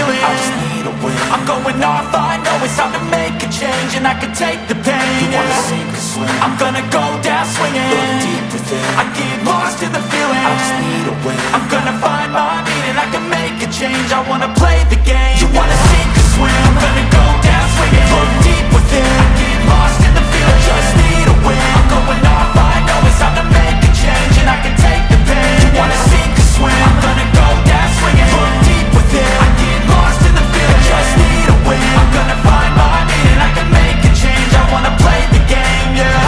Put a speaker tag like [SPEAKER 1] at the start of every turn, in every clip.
[SPEAKER 1] feeling. I just need a win. I'm going off, I know it's time to make a change, and I can take the pain. You wanna sink or swim? I'm gonna go down swinging. Look deep within. I get lost in the feeling. I just need a win. I'm gonna find my meaning. I can make a change. I wanna play the game. You wanna sink or swim? I'm gonna go down swinging. Look deep within. I get lost in the feeling. I just need a win. I'm going off, I know it's time to make a change, and I can take the pain. You wanna sink or swim? I'm gonna go down swinging. Look deep within. I get lost in the feeling. I just need a win. I'm gonna find my meaning. I can make a change. I wanna play the game, yeah.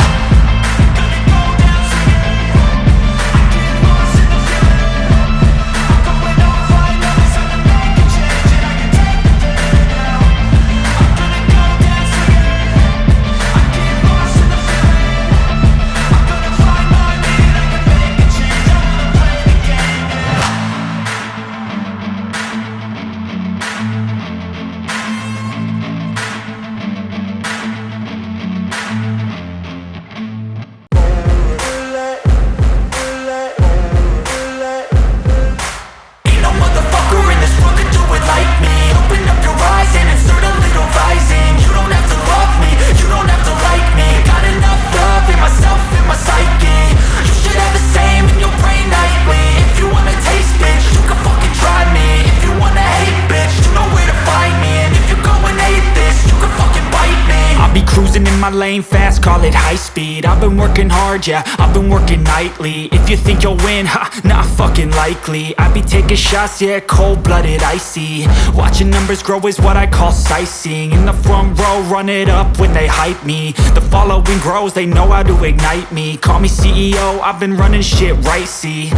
[SPEAKER 1] Lane fast, call it high speed. I've been working hard, yeah, I've been working nightly. If you think you'll win, ha, not fucking likely. I be taking shots, yeah, cold-blooded, icy. Watching numbers grow is what I call sightseeing. In the front row, run it up when they hype me. The following grows, they know how to ignite me. Call me CEO, I've been running shit right, see.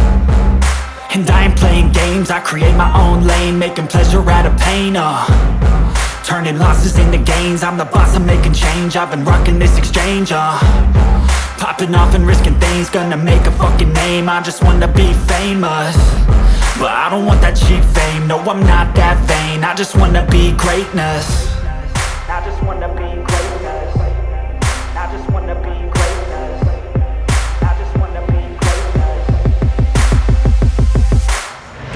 [SPEAKER 1] And I ain't playing games, I create my own lane, making pleasure out of pain, turning losses into gains. I'm the boss, I'm making change. I've been rocking this exchange, popping off and risking things. Gonna make a fucking name. I just wanna be famous, but I don't want that cheap fame. No, I'm not that vain. I just wanna be greatness. I just wanna be greatness. I just wanna be greatness. I just wanna be greatness.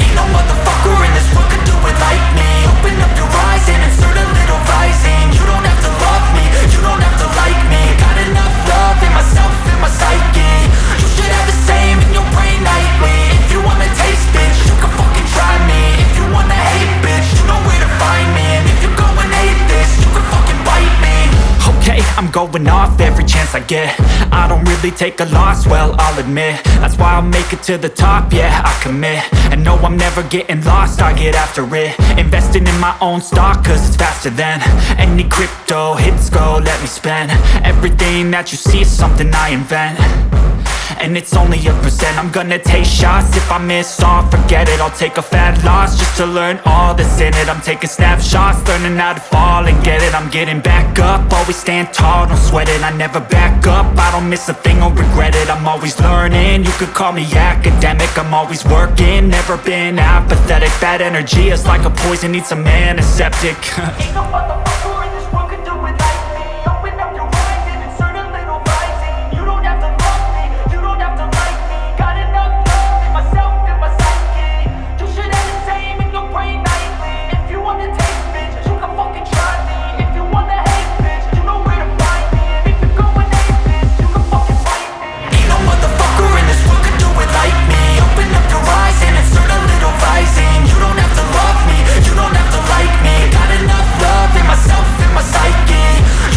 [SPEAKER 1] Ain't no motherfucker in this world could do it like me. Open up your eyes and insert a little rising. You don't have to love me, you don't have to like me. Got enough love in myself, in my psyche. You should have the same in your brain nightly. If you wanna taste, bitch, you can fucking try me. If you wanna hate, bitch, you know where to find me. And if you go and hate this, you can fucking bite me. Okay, I'm going off every chance I get. I don't really take a loss, well, I'll admit. That's why I'll make it to the top, yeah, I commit. And no, I'm never getting lost, I get after it. Investing in my own stock, cause it's faster than any crypto hits go, let me spend. Everything that you see is something I invent, and it's only a percent. I'm gonna take shots, if I miss all, forget it. I'll take a fat loss just to learn all that's in it. I'm taking snapshots, learning how to fall and get it. I'm getting back up, always stand tall, don't sweat it. I never back up, I don't miss a thing or regret it. I'm always learning, you could call me academic. I'm always working, never been apathetic. Bad energy is like a poison, needs some antiseptic.